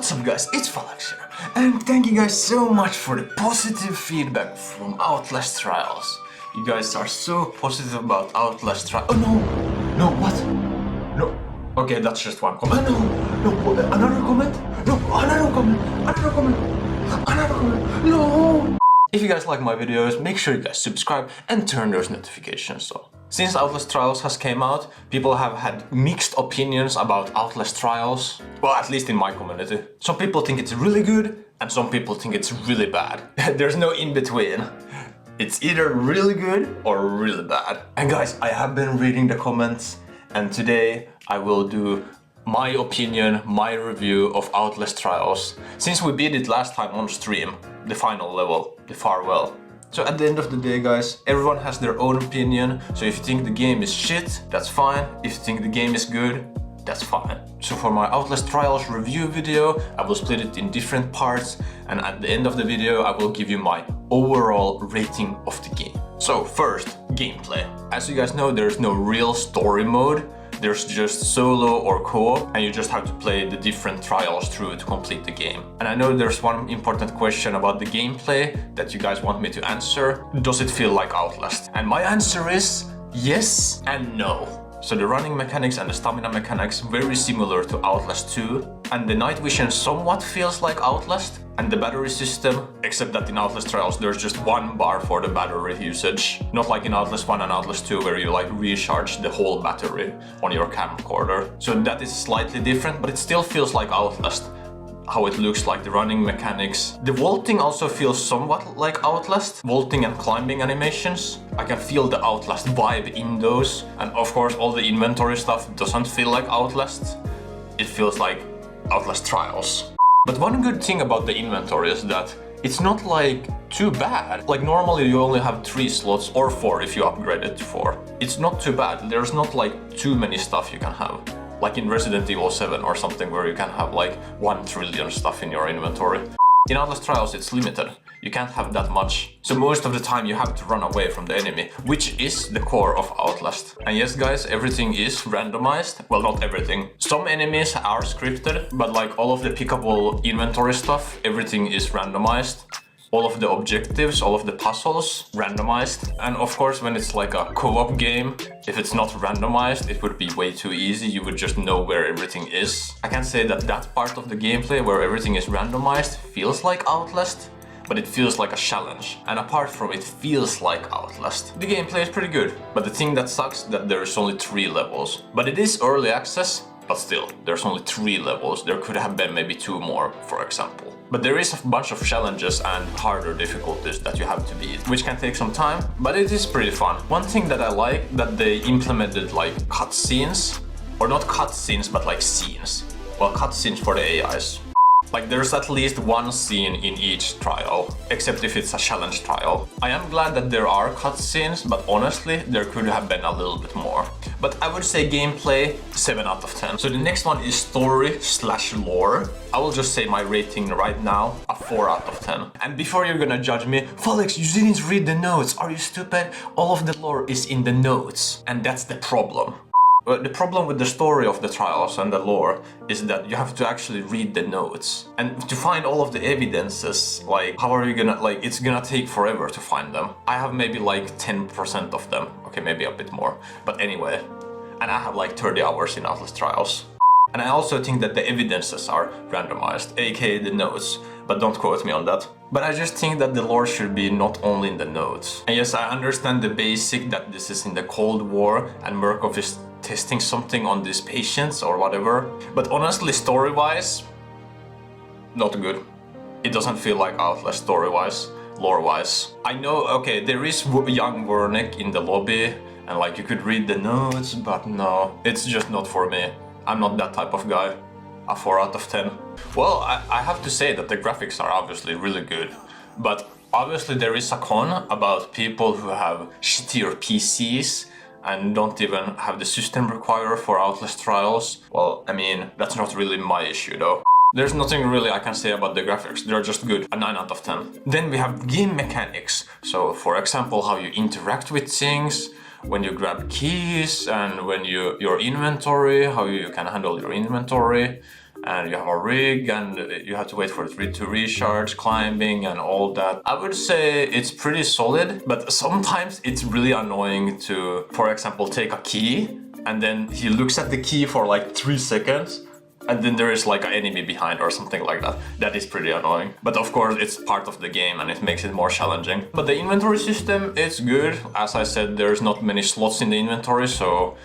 What's up guys, it's Falax here, and thank you guys so much for the positive feedback from Outlast Trials. You guys are so positive about Outlast Trials. Oh no, what? No, okay, that's just one comment. Another comment? No! If you guys like my videos, make sure you guys subscribe and turn those notifications on. Since Outlast Trials has came out, people have had mixed opinions about Outlast Trials. Well, at least in my community. Some people think it's really good, and some people think it's really bad. There's no in between. It's either really good or really bad. And guys, I have been reading the comments, and today I will do my opinion, my review of Outlast Trials. Since we beat it last time on stream, the final level, the farewell. So at the end of the day guys, everyone has their own opinion, so if you think the game is shit, that's fine. If you think the game is good, that's fine. So for my Outlast Trials review video, I will split it in different parts, and at the end of the video I will give you my overall rating of the game. So first, gameplay. As you guys know, there's no real story mode. There's just solo or co-op, and you just have to play the different trials through to complete the game. And I know there's one important question about the gameplay that you guys want me to answer. Does it feel like Outlast? And my answer is yes and no. So the running mechanics and the stamina mechanics very similar to Outlast 2, and the night vision somewhat feels like Outlast, and the battery system, except that in Outlast Trials there's just one bar for the battery usage, not like in Outlast 1 and Outlast 2 where you like recharge the whole battery on your camcorder. So that is slightly different, but it still feels like Outlast. How it looks like, the running mechanics. The vaulting also feels somewhat like Outlast. Vaulting and climbing animations. I can feel the Outlast vibe in those. And of course all the inventory stuff doesn't feel like Outlast. It feels like Outlast Trials. But one good thing about the inventory is that it's not like too bad. Like normally you only have 3 slots or 4 if you upgrade it to 4. It's not too bad. There's not like too many stuff you can have. Like in Resident Evil 7 or something where you can have like 1 trillion stuff in your inventory. In Outlast Trials it's limited. You can't have that much. So most of the time you have to run away from the enemy, which is the core of Outlast. And yes guys, everything is randomized. Well, not everything. Some enemies are scripted, but like all of the pickable inventory stuff, everything is randomized. All of the objectives, all of the puzzles, randomized. And of course, when it's like a co-op game, if it's not randomized, it would be way too easy. You would just know where everything is. I can say that that part of the gameplay where everything is randomized feels like Outlast, but it feels like a challenge. And apart from it feels like Outlast. The gameplay is pretty good, but the thing that sucks is that there is only 3 levels. But it is early access, but still, there's only 3 levels. There could have been maybe 2 more, for example. But there is a bunch of challenges and harder difficulties that you have to beat, which can take some time, but it is pretty fun. One thing that I like, that they implemented like cutscenes, or not cutscenes, but like scenes. Well, cutscenes for the AIs. Like there's at least 1 scene in each trial, except if it's a challenge trial. I am glad that there are cutscenes, but honestly, there could have been a little bit more. But I would say gameplay, 7 out of 10. So the next one is story/lore. I will just say my rating right now, a 4 out of 10. And before you're gonna judge me, Felix, you didn't read the notes, are you stupid? All of the lore is in the notes, and that's the problem. The problem with the story of the trials and the lore is that you have to actually read the notes. And to find all of the evidences, like, how are you gonna, like, it's gonna take forever to find them. I have maybe like 10% of them. Okay, maybe a bit more. But anyway, and I have like 30 hours in Outlast Trials. And I also think that the evidences are randomized, aka the notes. But don't quote me on that. But I just think that the lore should be not only in the notes. And yes, I understand the basic that this is in the Cold War and Murkoff is testing something on these patients or whatever. But honestly, story-wise, not good. It doesn't feel like Outlast story-wise, lore-wise. I know, okay, there is young Wernick in the lobby and like you could read the notes, but no, it's just not for me. I'm not that type of guy. A 4 out of 10. Well, I have to say that the graphics are obviously really good, but obviously there is a con about people who have shittier PCs and don't even have the system required for Outlast Trials. Well, I mean, that's not really my issue though. There's nothing really I can say about the graphics, they're just good, a 9 out of 10. Then we have game mechanics. So for example, how you interact with things, when you grab keys and when your inventory, how you can handle your inventory, and you have a rig and you have to wait for it to recharge, climbing and all that. I would say it's pretty solid, but sometimes it's really annoying to, for example, take a key and then he looks at the key for like 3 seconds and then there is like an enemy behind or something like that. That is pretty annoying. But of course it's part of the game and it makes it more challenging. But the inventory system, it's good. As I said, there's not many slots in the inventory, so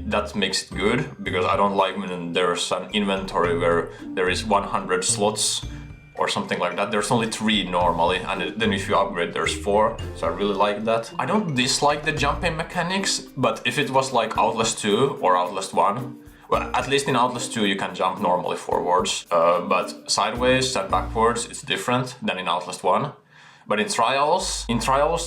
that makes it good, because I don't like when there's an inventory where there is 100 slots or something like that. There's only 3 normally, and then if you upgrade there's 4, so I really like that. I don't dislike the jumping mechanics, but if it was like Outlast 2 or Outlast 1, well, at least in Outlast 2 you can jump normally forwards, but sideways and backwards it's different than in Outlast 1. But in Trials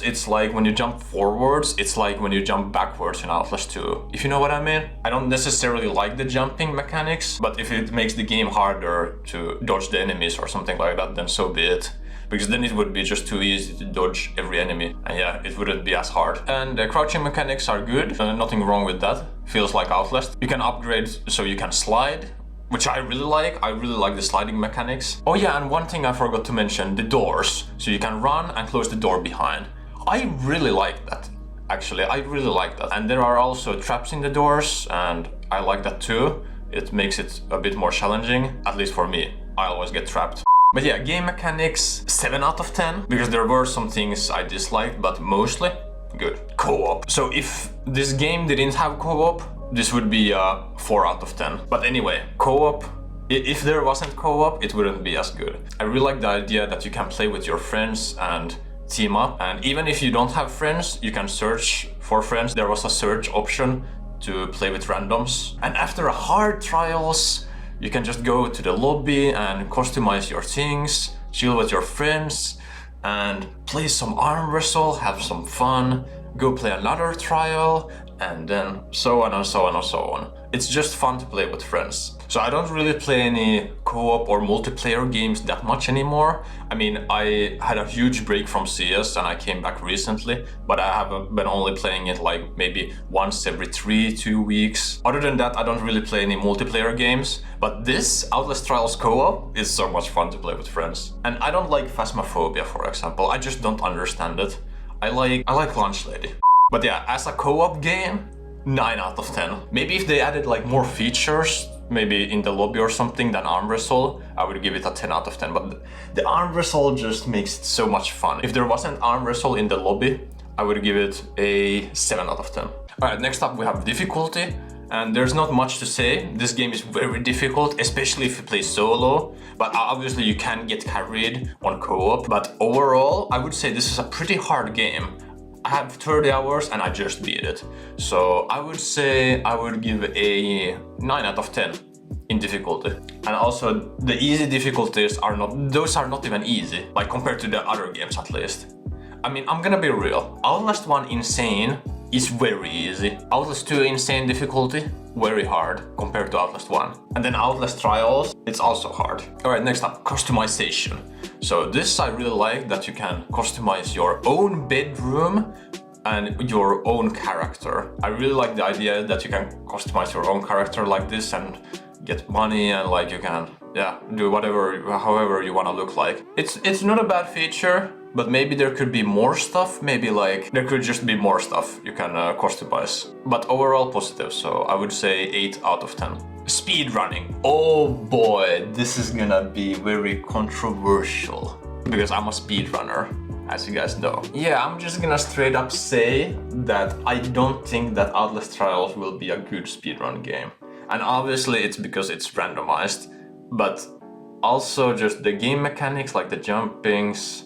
it's like when you jump forwards, it's like when you jump backwards in Outlast 2. If you know what I mean? I don't necessarily like the jumping mechanics, but if it makes the game harder to dodge the enemies or something like that, then so be it. Because then it would be just too easy to dodge every enemy, and yeah, it wouldn't be as hard. And the crouching mechanics are good, nothing wrong with that. Feels like Outlast. You can upgrade so you can slide, which I really like. I really like the sliding mechanics. Oh yeah, and one thing I forgot to mention, the doors. So you can run and close the door behind. I really like that. Actually, I really like that. And there are also traps in the doors, and I like that too. It makes it a bit more challenging, at least for me. I always get trapped. But yeah, game mechanics, 7 out of 10, because there were some things I disliked, but mostly good. Co-op. So if this game didn't have co-op, this would be a 4 out of 10. But anyway, co-op, if there wasn't co-op, it wouldn't be as good. I really like the idea that you can play with your friends and team up. And even if you don't have friends, you can search for friends. There was a search option to play with randoms. And after a hard trials, you can just go to the lobby and customize your things, chill with your friends, and play some arm wrestle, have some fun, go play another trial, and then so on and so on and so on. It's just fun to play with friends. So I don't really play any co-op or multiplayer games that much anymore. I mean, I had a huge break from CS and I came back recently, but I have been only playing it like maybe once every 2 weeks. Other than that, I don't really play any multiplayer games, but this Outlast Trials co-op is so much fun to play with friends. And I don't like Phasmophobia, for example. I just don't understand it. I like Lunch Lady. But yeah, as a co-op game, 9 out of 10. Maybe if they added like more features, maybe in the lobby or something, than arm wrestle, I would give it a 10 out of 10. But the arm wrestle just makes it so much fun. If there wasn't arm wrestle in the lobby, I would give it a 7 out of 10. Alright, next up we have difficulty. And there's not much to say. This game is very difficult, especially if you play solo. But obviously you can get carried on co-op. But overall, I would say this is a pretty hard game. I have 30 hours and I just beat it. So I would say I would give a 9 out of 10 in difficulty. And also the easy difficulties are not even easy, like compared to the other games at least. I mean, I'm gonna be real. Outlast 1 Insane is very easy. Outlast 2 Insane difficulty, very hard compared to Outlast 1. And then Outlast Trials, it's also hard. Alright, next up, customization. So this I really like, that you can customize your own bedroom and your own character. I really like the idea that you can customize your own character like this and get money, and like you can, yeah, do however you want to look like. It's not a bad feature, but maybe there could be more stuff. Maybe like there could just be more stuff you can customize. But overall positive, so I would say 8 out of 10. Speedrunning. Oh boy, this is gonna be very controversial because I'm a speedrunner, as you guys know. Yeah, I'm just gonna straight up say that I don't think that Outlast Trials will be a good speedrun game. And obviously it's because it's randomized, but also just the game mechanics, like the jumpings,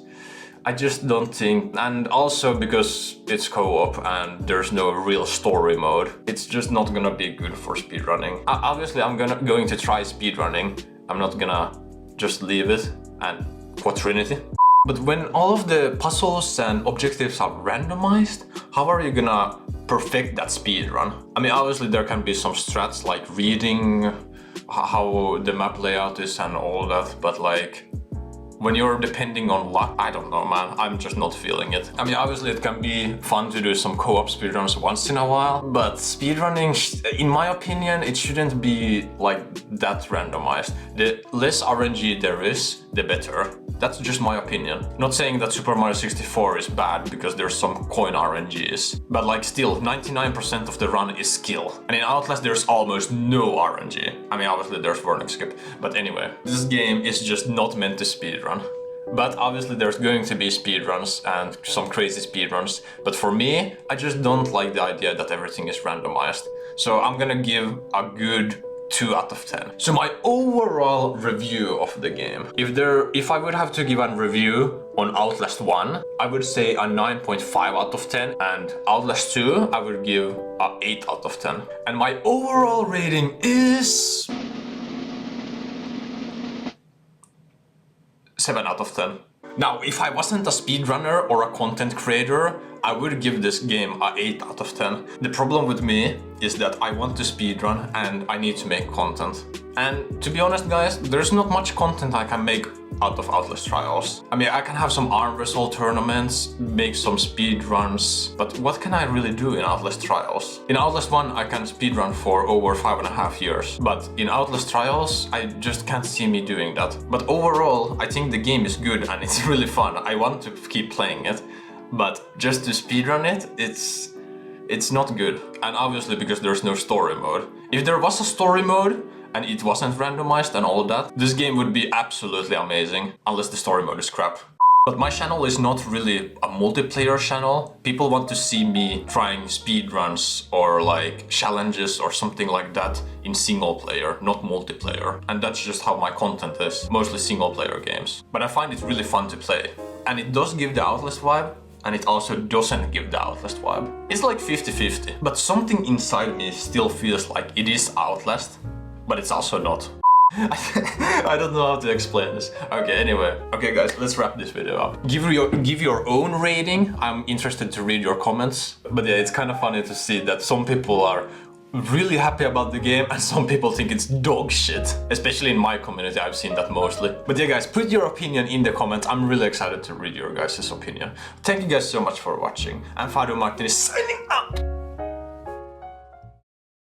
I just don't think, and also because it's co-op and there's no real story mode, it's just not gonna be good for speedrunning. Obviously I'm going to try speedrunning, I'm not gonna just leave it and Quatrinity. But when all of the puzzles and objectives are randomized, how are you gonna perfect that speedrun? I mean, obviously there can be some strats like reading how the map layout is and all that, but like, when you're depending on luck, I don't know, man. I'm just not feeling it. I mean, obviously it can be fun to do some co-op speedruns once in a while, but speedrunning, in my opinion, it shouldn't be like that randomized. The less RNG there is, the better. That's just my opinion. Not saying that Super Mario 64 is bad because there's some coin RNGs, but like still, 99% of the run is skill. And in Outlast there's almost no RNG. I mean, obviously there's warning skip, but anyway, this game is just not meant to speedrun. But obviously there's going to be speedruns and some crazy speedruns, but for me, I just don't like the idea that everything is randomized. So I'm gonna give a good 2 out of 10. So my overall review of the game, if I would have to give a review on Outlast 1, I would say a 9.5 out of 10, and Outlast 2, I would give a 8 out of 10. And my overall rating is 7 out of 10. Now, if I wasn't a speedrunner or a content creator, I would give this game a 8 out of 10. The problem with me is that I want to speedrun and I need to make content. And to be honest, guys, there's not much content I can make out of Outlast Trials. I mean, I can have some arm wrestle tournaments, make some speedruns, but what can I really do in Outlast Trials? In Outlast 1, I can speedrun for over 5.5 years, but in Outlast Trials, I just can't see me doing that. But overall, I think the game is good and it's really fun. I want to keep playing it, but just to speedrun it, it's not good. And obviously because there's no story mode. If there was a story mode, and it wasn't randomized and all of that, this game would be absolutely amazing, unless the story mode is crap. But my channel is not really a multiplayer channel. People want to see me trying speedruns or like challenges or something like that in single player, not multiplayer. And that's just how my content is, mostly single player games. But I find it really fun to play. And it does give the Outlast vibe, and it also doesn't give the Outlast vibe. It's like 50-50. But something inside me still feels like it is Outlast, but it's also not. I don't know how to explain this. Okay, anyway. Okay guys, let's wrap this video up. Give your own rating. I'm interested to read your comments. But yeah, it's kind of funny to see that some people are really happy about the game and some people think it's dog shit. Especially in my community, I've seen that mostly. But yeah guys, put your opinion in the comments. I'm really excited to read your guys' opinion. Thank you guys so much for watching. And Fado Martin is signing